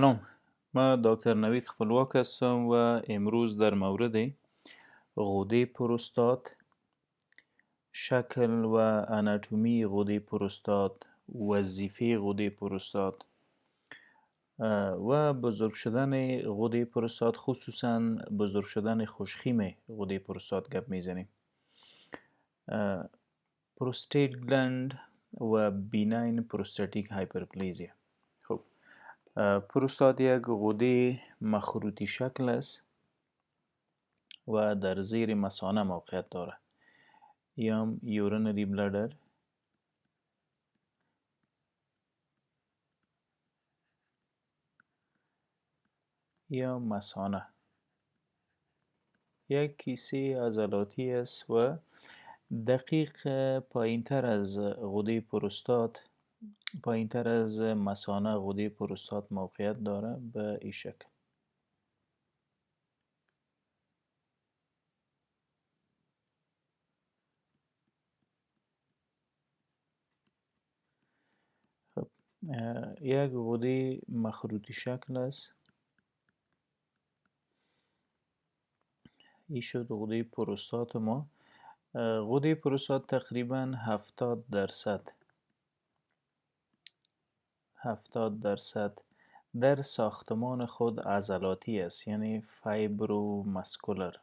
سلام، من دکتر نوید خپلواک هستم و امروز در مورد غده پروستات، شکل و اناتومی غده پروستات، وظیفه غده پروستات و بزرگ شدن غده پروستات، خصوصا بزرگ شدن خوشخیم غده پروستات گپ میزنیم. پروستیت گلند و بیناین پروستاتیک هایپرپلیزیا. خب، پروستات یک غده مخروطی شکل است و در زیر مثانه موقعیت دارد، یا یورینری بلادر یا مثانه. یک کیسه عضلاتی است و دقیق پایینتر از غده پروستات، پایینتر از مثانه غده پروستات موقعیت دارد به این شکل. خب، یک غده مخروطی شکل است. این شد غده پروستات ما. غده پروستات تقریبا 70% در ساختمان خود عضلاتی است، یعنی فایبروماسکولار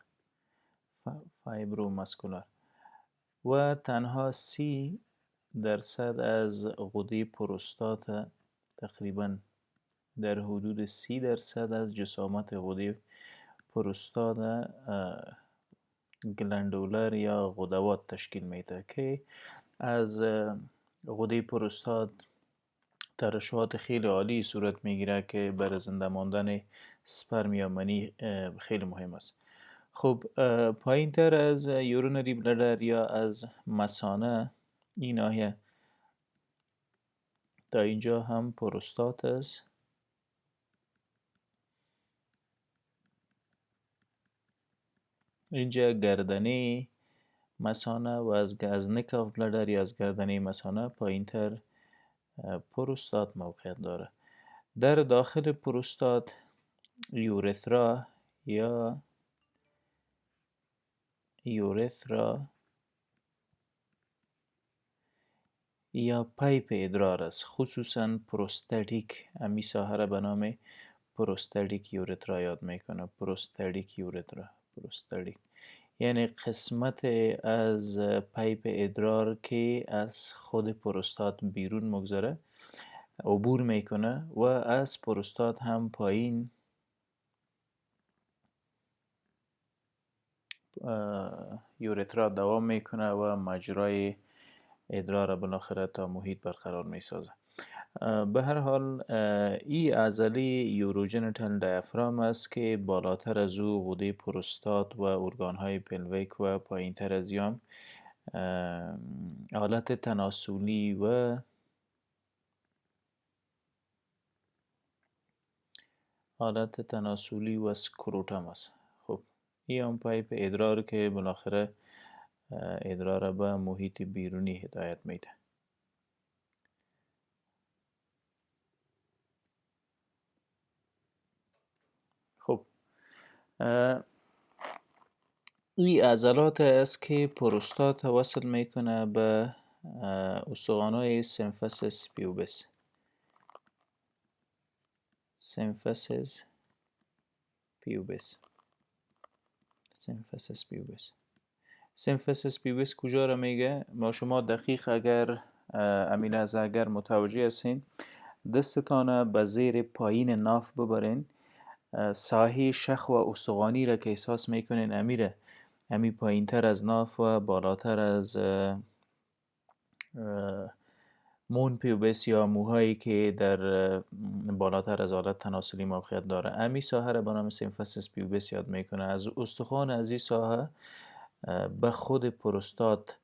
و تنها 30% از غده پروستات، تقریبا در حدود 30% از جسامت غده پروستات گلندولر یا غدوات تشکیل میده که از غده پروستات ترشحات خیلی عالی صورت میگیره که برای زنده ماندن سپرم یا منی خیلی مهم است. خب، پایین تر از یورونری بلادر یا از مثانه، این ناحیه تا اینجا هم پروستات است. اینجا گردنه مثانه و از نک آف بلادر یا از گردنه مثانه پایین تر پروستات موقعیت داره. در داخل پروستات یورثرا یا پایپ ادرار است، خصوصا پروستاتیک. امی ساحه را به نام پروستاتیک یورترا یاد میکنه. پروستاتیک یورترا، یعنی قسمت از پایپ ادرار که از خود پروستات بیرون مگذره، عبور میکنه و از پروستات هم پایین یورترا دوام میکنه و مجرای ادرار بالاخره تا محیط برقرار میسازه. به هر حال این عضله یوروجنتال دیافرام است که بالاتر از او غده پروستات و ارگانهای پلویک و پایینتر از یام آلت تناسلی و سکروتم است. خب، این هم پایپ ادرار که بالاخره ادرار به محیط بیرونی هدایت میده. خب، این عضلات است که پروستات وصل میکنه به استخوان‌های سمفیسس سمفیسس پیوبس کجا را میگه؟ ما شما دقیق اگر امین از اگر متوجه هستین، دستتان به زیر پایین ناف ببرین، ساحه شخ و استخوانی را که احساس میکنین امی پایین تر از ناف و بالاتر از مون پیوبس یا موهایی که در بالاتر از آلت تناسلی موقعیت داره، امی ساحه را به نام سمفیسس پیوبس یاد میکنه. از استخوان از این ساحه به خود پروستات،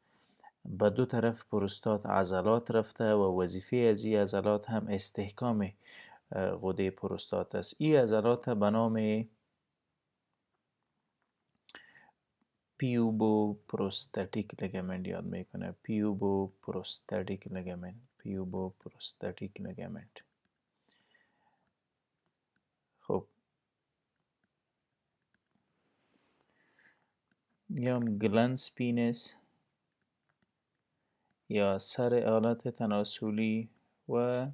به دو طرف پروستات عضلات رفته و وظیفه از این عضلات هم استحکام غده پروستات است. این عضلات به نام پیوبو پروستاتیک لگامنت یاد میکنه. پیوبو پروستاتیک لگامنت. یا گلنس پینس یا سر آلت تناسلی و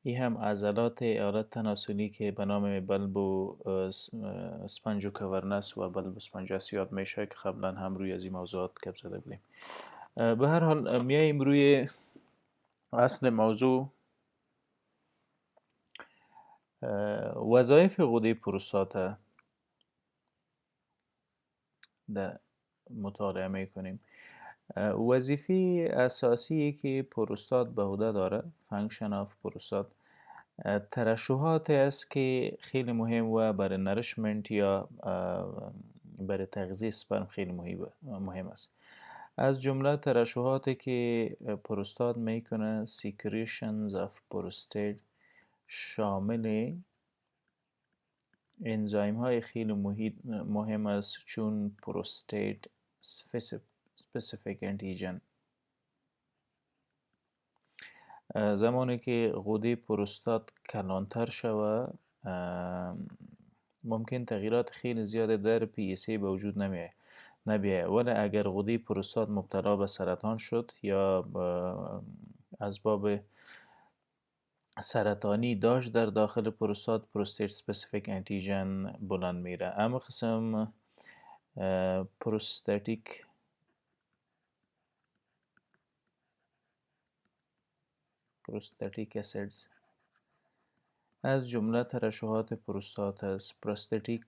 این هم عضلات آلت تناسلی که به نام بلب و اسپنج و کورنس و بلب و اسپنجس یاد میشه که قبلا هم روی از این موضوعات گپ زده بودیم. به هر حال میاییم روی اصل موضوع. وظایف غده پروستات در مطالعه میکنیم. وظیفه اساسی که پروستات به عهده داره، فانکشن آف پروستات، ترشحات است که خیلی مهم و برای نرشمنت یا برای تغذیه سپرم خیلی مهم است. از جمله ترشحاتی که پروستات میکنه secretions of prostate شامل انزایم های خیلی مهم است چون پروستات specific antigen. زمانی که غده پروستات کلانتر شوه ممکن تغییرات خیلی زیاد در PSA به وجود نمیه، ولی اگر غده پروستات مبتلا به سرطان شد یا اسباب سرطانی داشت در داخل پروستات، پروستات سپسیفیک انتیژن بلند میره. اما قسم پروستاتیک اسیدز از جمله ترشحات پروستات است. پروستاتیک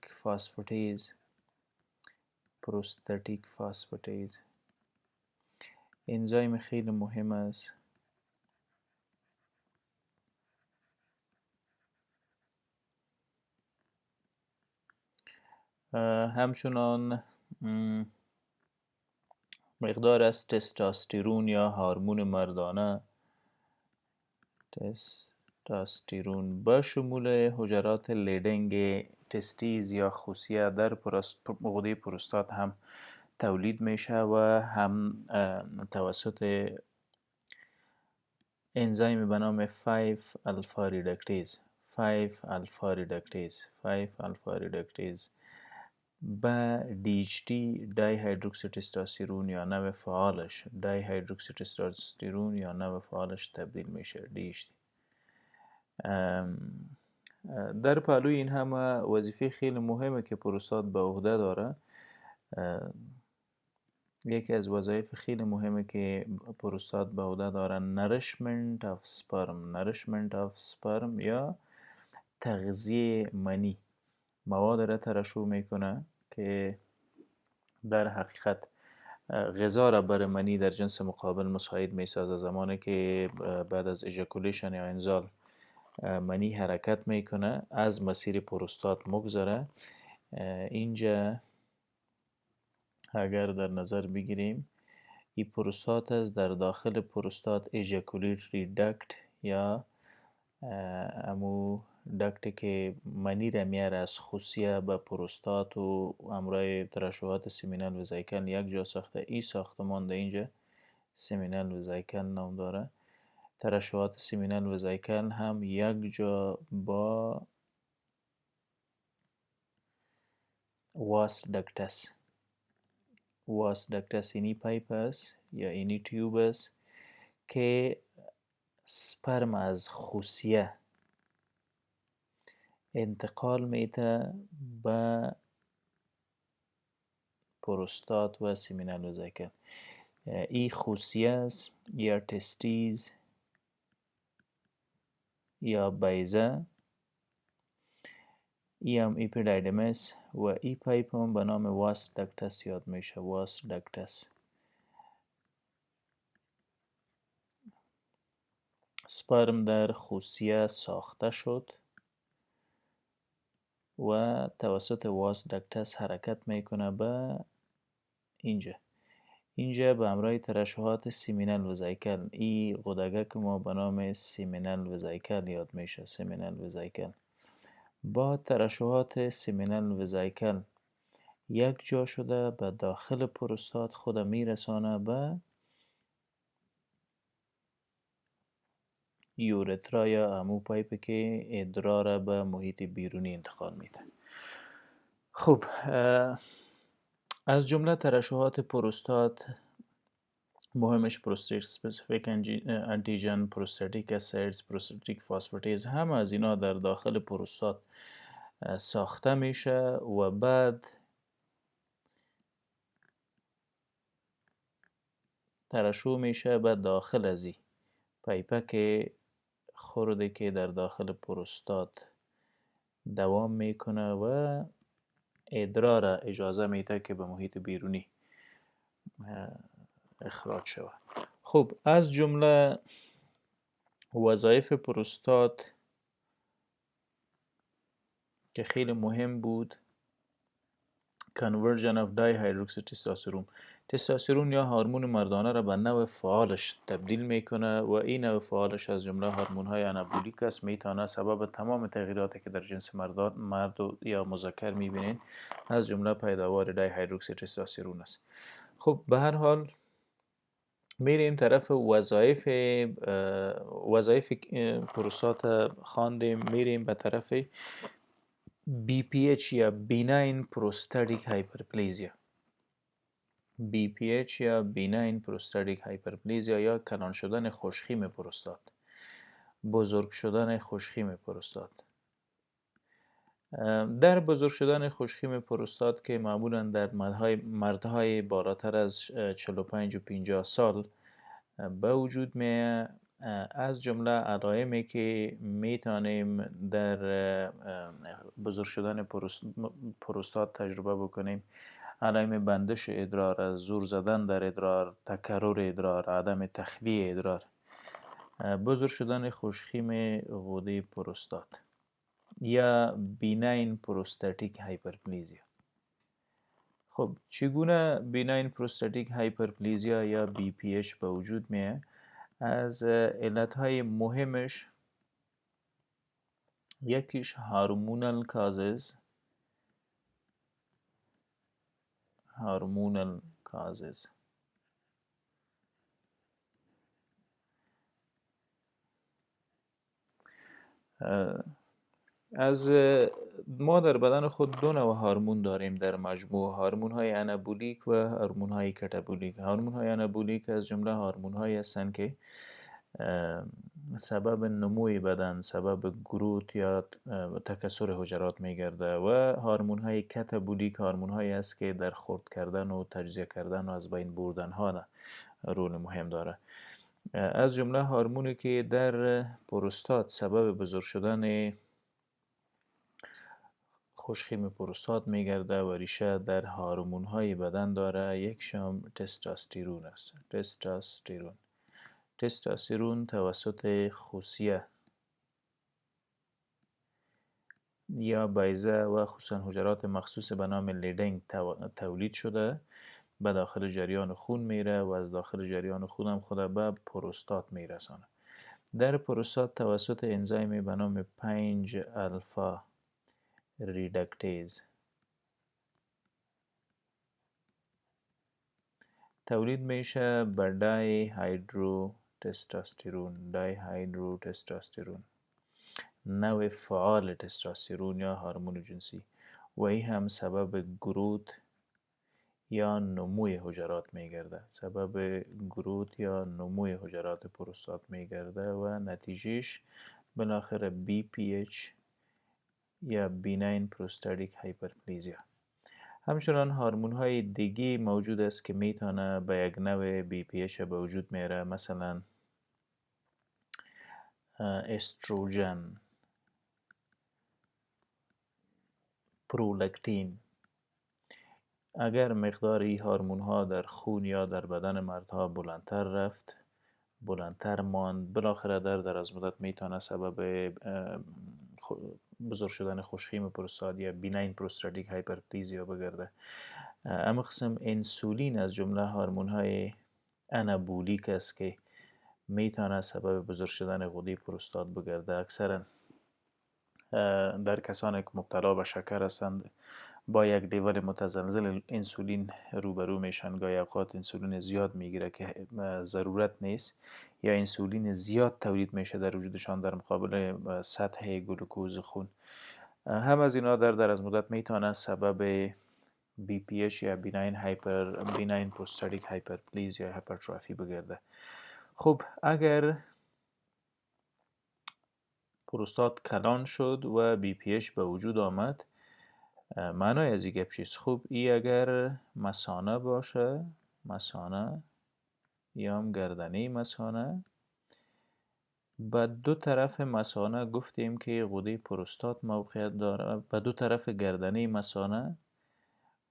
فاسفاتیز انزایم خیلی مهم است. همچنان مقدار از تستوسترون یا هورمون مردانه، تستوسترون به شمول حجرات لیدنگ تستیز یا خوسیه در غده پروستات هم تولید میشه و هم توسط انزیم به نام 5 الفا ریدکتیز به DHT دای هیدروکسی تستوسترون یا نوع فعالش تبدیل میشه DHT. در پهلوی این همه وظیفه خیلی مهمه که پروستات به عهده داره. یکی از وظایف خیلی مهمه که پروستات به عهده داره نرشمنت آف سپرم یا تغذیه منی. مواد را ترشح میکنه که در حقیقت غذا را برای منی در جنس مقابل مساعد میسازه. زمانی که بعد از اژاکولیشن یا انزال منی حرکت میکنه از مسیر پروستات مگذره. اینجا اگر در نظر بگیریم این پروستات است، در داخل پروستات اژاکولیتری دکت یا امو دکت که منی را میاره از خوسیه به پروستات و امرای ترشحات سیمینال وزایکل یک جا ساخته. این ساختمان در اینجا سیمینال وزایکل نام داره. ترشحات سیمینال وزایکل هم یک جا با واس دکتس اینی پایپ است یا اینی تیوب است که سپرم از خوسیه انتقال میده به پروستات و سیمینال وزایکل. ای خوسیه است یا تستیز یا بیضه، ای هم ایپیدایدیمس و ای پایپ هم به نام واس دکتس یاد میشه. واس دکتس سپرم در خوسیه ساخته شد و توسط واس دکتس حرکت میکنه به اینجا به همراه ترشحات سیمینال وزایکل. ای غدگه که ما به نام سیمینال وزایکل یاد میشه. سیمینال وزایکل با ترشحات سیمینال وزایکل یک جا شده به داخل پروستات خود میرسانه به یورترا یا امو پایپ که ادرار به محیط بیرونی انتقال میده. خب از جمله ترشحات پروستات مهمش پروستات اسپسیفیک انتیژن، پروستاتیک اسیدز، پروستاتیک فاسفاتیز، همه از اینا در داخل پروستات ساخته میشه و بعد ترشح میشه به داخل از این پیپک خرده که در داخل پروستات دوام میکنه و ادرار اجازه میده که به محیط بیرونی اخراج شود. خب از جمله وظایف پروستات که خیلی مهم بود conversion of dihydroxytestosterone، تستوسترون یا هورمون مردانه را به نوع فعالش تبدیل میکنه و این نوع فعالش از جمله هورمون های آنابولیک است. میتونه سبب تمام تغییراتی که در جنس مرد یا مذکر میبینین از جمله پیداوار دایهیدروکسی است. خب به هر حال میریم طرف وظایف پروستات خواندیم، میریم به طرف BPH یا بیناین پروستاتیک هایپرپلیزیا. BPH یا بیناین پروستاتیک هایپرپلیزیا یا کلان شدن خوشخیم پروستات، بزرگ شدن خوشخیم پروستات. در بزرگ شدن خوشخیم پروستات که معمولا در مردهای بالاتر از 45 و 50 سال به وجود می، از جمله علائمی که میتونیم در بزرگ شدن پروستات تجربه بکنیم: علائم بندش ادرار، زور زدن در ادرار، تکرر ادرار، عدم تخلیه ادرار. بزرگ شدن خوشخیم غده پروستات یا بیناین پروستاتیک هایپرپلیزیا. خب چگونه بیناین پروستاتیک هایپرپلیزیا یا BPH به وجود میه؟ از علتهای مهمش یکیش هورمونال کازز، از ما در بدن خود دو نوع هورمون داریم در مجموع: هورمون های آنابولیک و هورمون های کاتابولیک. هورمون های آنابولیک از جمله هورمون هایی هستند که سبب نموی بدن، سبب گروت یا تکثر حجرات میگرده، و هورمون های کاتابولیک هورمون هایی است که در خرد کردن و تجزیه کردن و از بین بردن ها رول مهم داره. از جمله هورمونی که در پروستات سبب بزرگ شدن خوشخیم پروستات میگرده و ریشه در هورمون های بدن داره، یکشم تستوسترون است. تستوسترون توسط خصیه یا بیضه و خصوصا حجرات مخصوص به نام لیدینگ تولید شده، به داخل جریان خون میره و از داخل جریان خون هم خود به پروستات میرسانه. در پروستات توسط انزیمی به نام 5 الفا ریدکتیز تولید میشه به دایهیدروتستوسترون، نوع فعال تستوسترون یا هورمون جنسی، و این هم سبب گروت یا نموی حجرات میگرده، پروستات میگرده و نتیجهش بالاخره BPH یا بیناین پروستاتیک هایپرپلیزیا. همچنان هورمون های دیگی موجود است که میتونه به یک نوع BPH به وجود میاره، مثلا استروژن، پرولاکتین. اگر مقدار این هورمون ها در خون یا در بدن مردها بلندتر رفت، بلندتر ماند، بالاخره در دراز مدت میتونه سبب بزرگ شدن خوشخیم پروستات یا بیناین پروستاتیک هایپرپلیزیا بگرده. اما قسم انسولین از جمله هورمون های آنابولیک است که میتونه سبب بزرگ شدن غده پروستات بگرده. اکثرا در کسانی که مبتلا به شکر هستند با یک لیول متزلزل انسولین روبرو میشن. گاهی اوقات انسولین زیاد میگیره که ضرورت نیست، یا انسولین زیاد تولید میشه در وجودشان در مقابل سطح گلوکوز خون. هم از اینا در دراز مدت میتونه سبب BPH یا بیناین پروستاتیک هایپرپلیزیا یا هایپرتروفی بگرده. خب اگر پروستات کلان شد و BPH به وجود آمد، معنای از این گپ چیست؟ خب ای اگر مثانه باشه، مثانه یا هم گردنه مثانه، به دو طرف مثانه گفتیم که غده پروستات موقعیت داره، به دو طرف گردنه مثانه،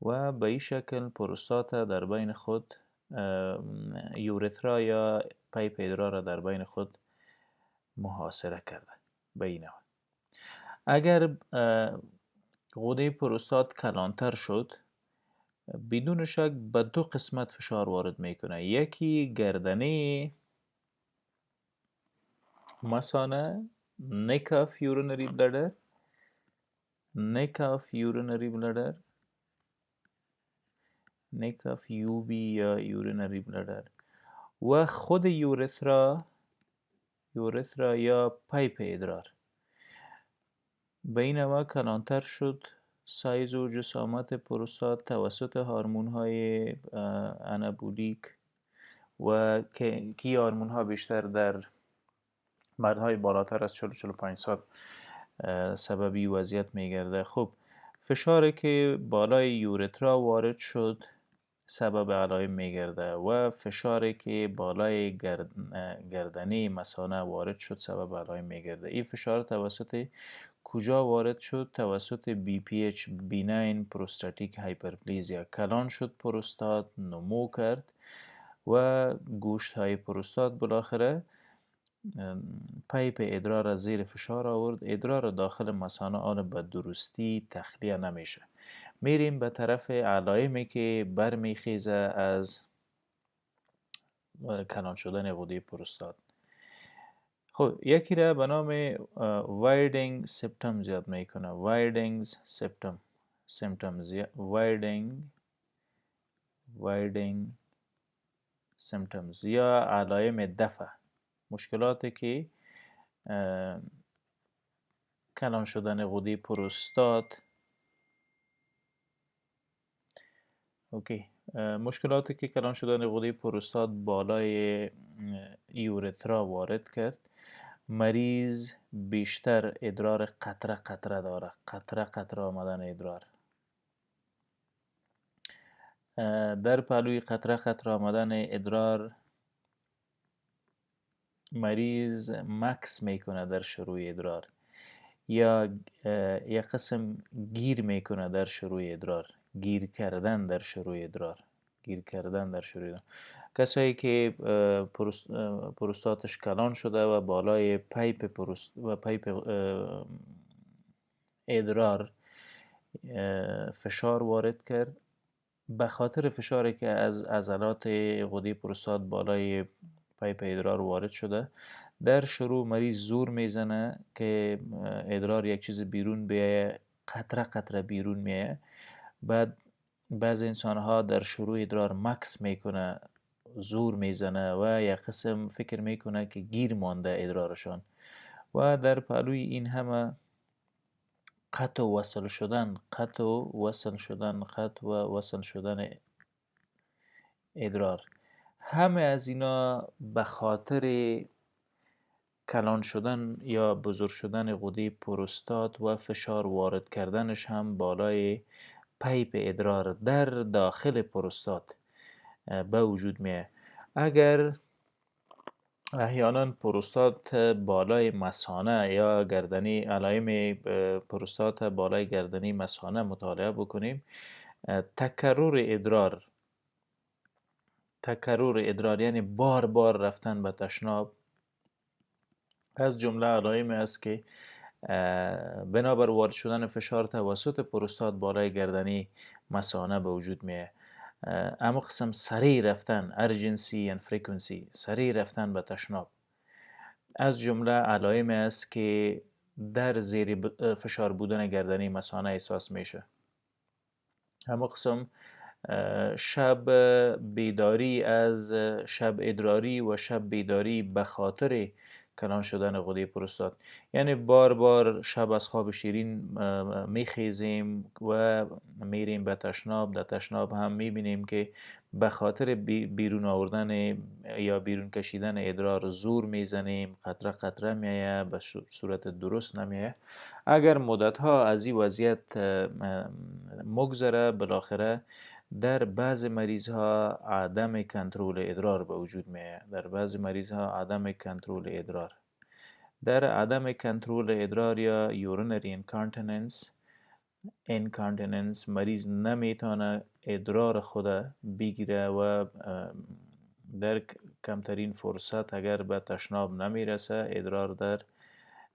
و به این شکل پروستات در بین خود یورترا یا پیپ ادرار را در بین خود محاصره کرده. به این نوع اگر غده پروستات کلانتر شد، بدون شک به دو قسمت فشار وارد میکنه. یکی گردنه مثانه، neck of urinary bladder، neck of urinary bladder، neck of UB یا urinary bladder، و خود یورثرا یا پایپ ادرار. به این نوع کلانتر شد سایز و جسامت پروستات توسط هورمون های آنابولیک، و که هورمون ها بیشتر در مردهای بالاتر از 40-45 سال سببی وضعیت میگرده. خب فشاری که بالای یورترا وارد شد سبب علائم میگرده و فشاری که بالای گردنه مثانه وارد شد سبب علائم میگرده. این فشار توسط کجا وارد شد؟ توسط BPH، بیناین پروستاتیک هایپرپلیزیا. کلان شد پروستات، نمو کرد و گوشت های پروستات بالاخره پایپ ادرار را زیر فشار آورد. ادرار داخل مثانه آن به درستی تخلیه نمیشه. میریم به طرف علائمی که برمیخیزه از کلان شدن غده پروستات. خب یکی را به نام وایردینگ سیمپتومز یاد میکنه. وایردینگ سیمپتومز، وایردینگ سیمپتومز یا علائم دفع، مشکلاتی که کلان شدن غده پروستات مشکلاتی که کلان شدن غده پروستات بالای یورترا وارد کرد. مریض بیشتر ادرار قطره قطره داره، قطره قطره آمدن ادرار. در پهلوی قطره قطره آمدن ادرار مریض مکس میکنه در شروع ادرار، یا یک قسم گیر میکنه در شروع ادرار، گیر کردن در شروع ادرار. کسایی که پروستاتش کلان شده و بالای پایپ ادرار فشار وارد کرد، به خاطر فشاری که از عضلات غده پروستات بالای پایپ ادرار وارد شده، در شروع مریض زور میزنه که ادرار یک چیز بیرون بیایه، قطره قطره بیرون میایه. بعد بعض انسان ها در شروع ادرار مکس میکنه، زور میزنه و یک قسم فکر میکنه که گیر مانده ادرارشان، و در پهلوی این همه قطع و وصل شدن ادرار، همه از اینا به خاطر کلان شدن یا بزرگ شدن غده پروستات و فشار وارد کردنش هم بالای پایپ ادرار در داخل پروستات به وجود میه. اگر احیانا پروستات بالای مثانه یا گردنی، علائم پروستات بالای گردنی مثانه مطالعه بکنیم، تکرر ادرار یعنی بار بار رفتن به تشناب از جمله علائمی است که بنابر وارد شدن فشار توسط پروستات بالای گردنی مثانه به وجود میه. اما قسم سریع رفتن، urgency and frequency، سریع رفتن به تشناب از جمله علائمی است که در زیر فشار بودن گردنی مثانه احساس میشه. اما قسم شب بیداری از شب ادراری و شب بیداری به خاطر کلان شدن غده پروستات. یعنی بار بار شب از خواب شیرین میخیزیم و میریم به تشناب. در تشناب هم میبینیم که به خاطر بیرون آوردن یا بیرون کشیدن ادرار زور میزنیم، قطره قطره میایه، به صورت درست نمیایه. اگر مدت ها از این وضعیت مگذره، بالاخره در بعض مریض ها عدم کنترل ادرار به وجود میاد. در بعض مریض ها عدم کنترل ادرار، در عدم کنترل ادرار یا urinary incontinence مریض نمیتونه ادرار خود بگیره و در کمترین فرصت اگر به تشناب نمیرسه، ادرار در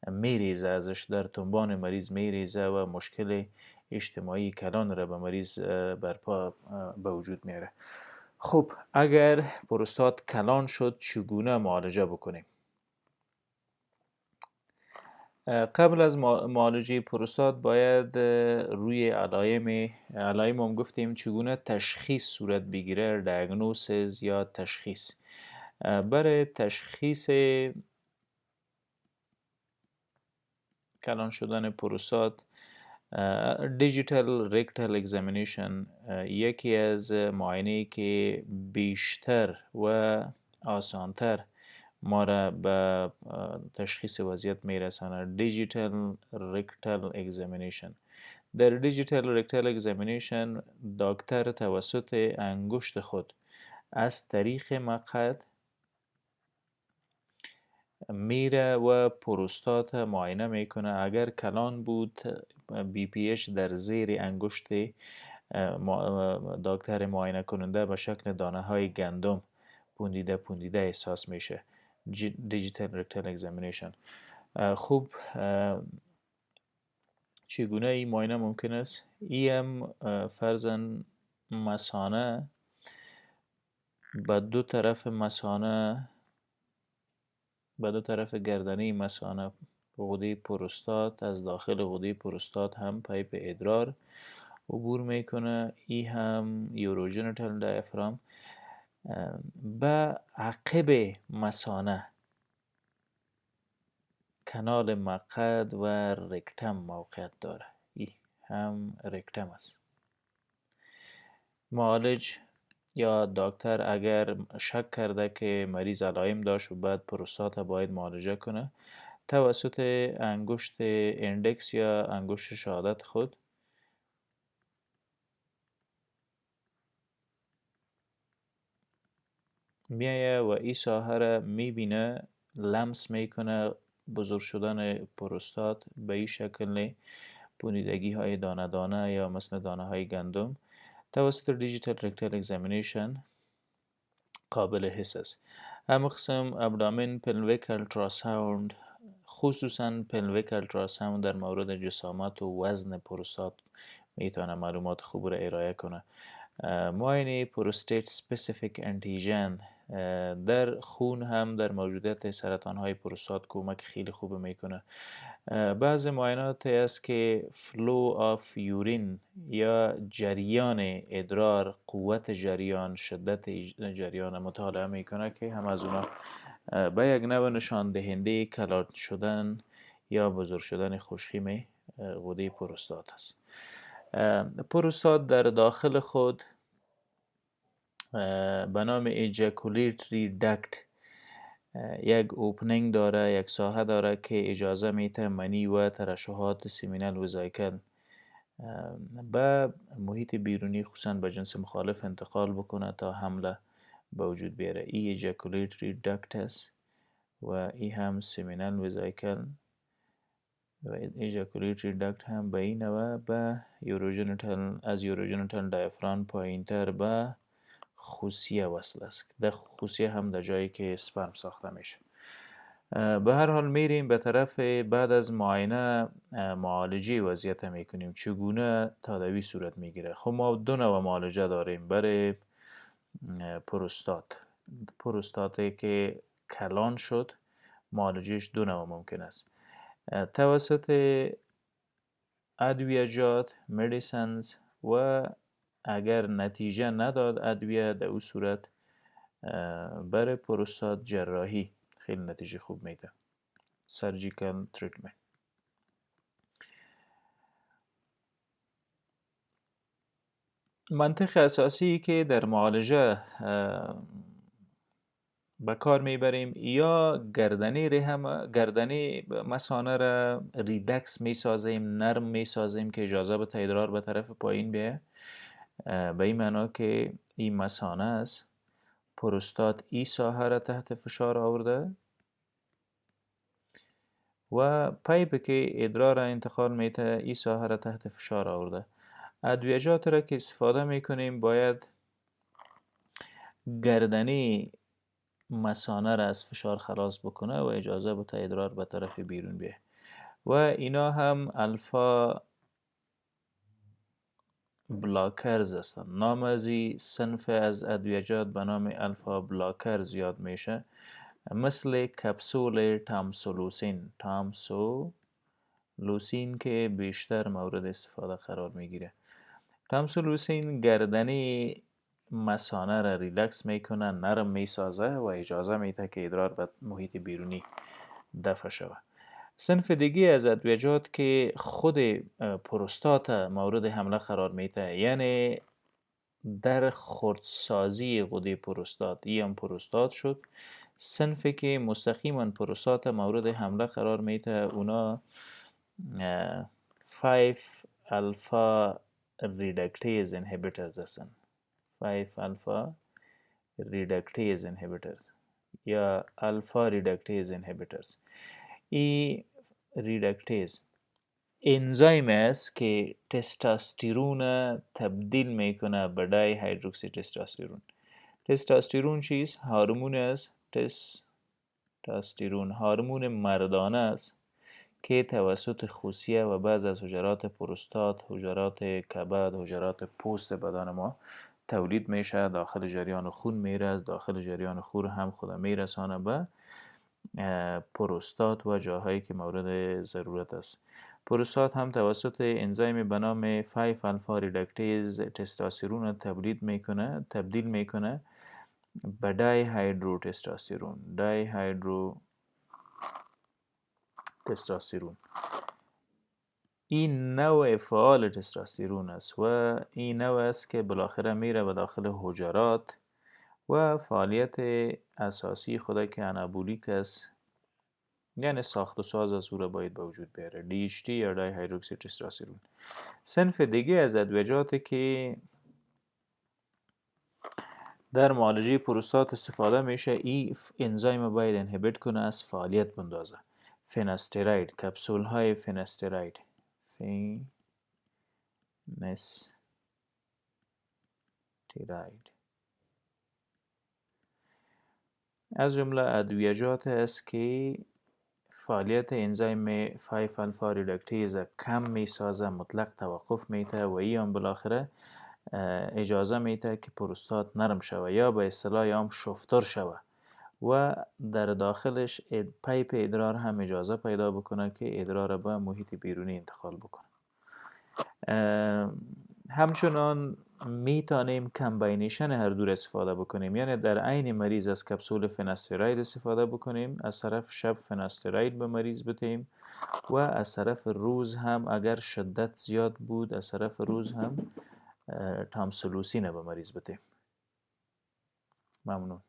میریزه ازش، در تنبان مریض میریزه و مشکل اجتماعی کلان را به مریض برپا به وجود میاره. خب اگر پروستات کلان شد چگونه معالجه بکنیم؟ قبل از معالجه پروستات باید روی علائم هم گفتیم چگونه تشخیص صورت بگیره، دیاگنوسیس یا تشخیص. برای تشخیص کلان شدن پروستات، دیجیتال ریکتال اگزامینیشن یکی از معاینه که بیشتر و آسانتر ما را به تشخیص وضعیت میرسانه. دیجیتال ریکتال اگزامینیشن. در دیجیتال ریکتال اگزامینیشن دکتر توسط انگشت خود از طریق مقعد میره و پروستات معاینه میکنه. اگر کلان بود، بی پی اچ در زیر انگشت دکتر معاینه کننده به شکل دانه های گندم پوندیده احساس میشه. دیجیتال ریکتال اگزامینیشن. خوب چگونه این معاینه ممکن است؟ هم فرضاً مثانه، به دو طرف گردنه مثانه غده پروستات، از داخل غده پروستات هم پایپ ادرار عبور میکنه. ای هم یوروژنیتال دیافرام. به عقب مثانه کانال مقعد و رکتم موقعیت داره. ای هم رکتم است. معالج یا دکتر اگر شک کرده که مریض علائم داشت و بعد پروستات باید معالجه کنه، توسط انگشت اندکس یا انگشت شهادت خود میایه و این ساحه را میبینه، لمس میکنه بزرگ شدن پروستات به این شکل، پوندیدگی های دانه دانه یا مثل دانه های گندم. توسط دیجیتال ریکتال اگزامینیشن قابل حس است. اما قسم ابدامین پلویک التراساوند، خصوصا پلویک التراساوند در مورد جسامت و وزن پروستات میتونه معلومات خوب را ارائه کنه. معاینه پروستات سپسیفیک انتیژن در خون هم در موجودیت سرطان های پروستات کمک خیلی خوب میکنه. بعض معاینات است که فلو آف یورین یا جریان ادرار، قوت جریان، شدت جریان مطالعه میکنه که هم از اونا به یک نوع نشان دهنده کلان شدن یا بزرگ شدن خوشخیم غده پروستات است. پروستات در داخل خود به نام ایجاکولیتری دکت یک اوپننگ داره، یک ساحه داره که اجازه میده منی و ترشحات سیمینال وزایکل به محیط بیرونی خصوصا به جنس مخالف انتقال بکنه تا حمله به وجود بیاره. ای ایجاکولیتری دکت است و ای هم سیمینال وزایکل و ایجاکولیتری دکت هم به این نوع به از یوروژنیتال دیافرام پایین تر به خوسیه وصل است. در خوسیه هم در جایی که سپرم ساخته میشه. به هر حال میریم به طرف بعد از معاینه معالجه وضعیت میکنیم. چگونه تداوی صورت میگیره؟ خب ما دو نوع معالجه داریم برای پروستاتی که کلان شد. معالجهش دو نوع ممکن است: توسط ادویجات مدیسنز و اگر نتیجه نداد ادویه، در او صورت برای پروستات جراحی خیلی نتیجه خوب میده. surgical treatment. منطق اساسی که در معالجه به کار میبریم یا گردنی مثانه را ریدکس میسازیم، نرم میسازیم که اجازه به ادرار به طرف پایین بیه. به این معنا که این مثانه است، پروستات این ساحه را تحت فشار آورده و پایپی که ادرار را انتقال میته این ساحه را تحت فشار آورده. ادویجات را که استفاده میکنیم باید گردنی مثانه را از فشار خلاص بکنه و اجازه بده ادرار به طرف بیرون بیه و اینا هم الفا بلاکرز هستن. نام از این صنف از ادویجات به نام الفا بلاکرز یاد میشه، مثل کپسول تامسولوسین که بیشتر مورد استفاده قرار میگیره. تامسولوسین گردنی مثانه را ریلکس میکنه، نرم میسازه و اجازه میده که ادرار به محیط بیرونی دفع شود. صنف دیگه از ادویجات که خود پروستات مورد حمله قرار میده، یعنی در خردسازی غده پروستات، هم پروستات شد. صنفی که مستقیما پروستات مورد حمله قرار میده اونا 5 الفا ریدکتیز انهیبیترز هستن. 5 الفا ریدکتیز انهیبیترز یا الفا ریدکتیز انهیبیترز. این ریدکتیز انزایم است که تستوسترون تبدیل میکنه به دای هیدروکسی تستوسترون. تستوسترون چیست؟ هورمون است. تستوسترون هورمون مردانه است که توسط خصیه و بعض از حجرات پروستات، حجرات کبد، حجرات پوست بدن ما تولید میشه، داخل جریان خون میره، از داخل جریان خون هم خود میرسانه به پروستات و جاهایی که مورد ضرورت است. پروستات هم توسط انزیم به نام 5 الفا ریدکتیز تستوسترون تبدیل میکنه به دای هیدرو تستوسترون. این نوع فعال تستوسترون است و این نوع است که بالاخره میره به داخل حجرات و فعالیت اساسی خود که انابولیک است، یعنی ساخت و ساز از او را باید به وجود بیاره، DHT یا دای هیدروکسی تستوسترون. صنف دیگه از ادویجاتی که در معالجه پروستات استفاده میشه، این انزیم باید انهیبیت کنه، از فعالیت بندازه. فیناستراید، کپسول های فیناستراید از جمله ادویجات است که فعالیت انزیم 5 الفا ریدکتیز کم میسازه، مطلق توقف میده و این بالاخره اجازه میده که پروستات نرم شوه یا به اصطلاح عام شفتر شوه و در داخلش پایپ ادرار هم اجازه پیدا بکنه که ادرار به محیط بیرونی انتقال بکنه. همچنان میتونیم کمباینیشن هر دور استفاده بکنیم، یعنی در عین مریض از کپسول فیناستراید استفاده بکنیم، از طرف شب فیناستراید به مریض بدهیم و از طرف روز هم اگر شدت زیاد بود از طرف روز هم تامسولوسین به مریض بدهیم. ممنون.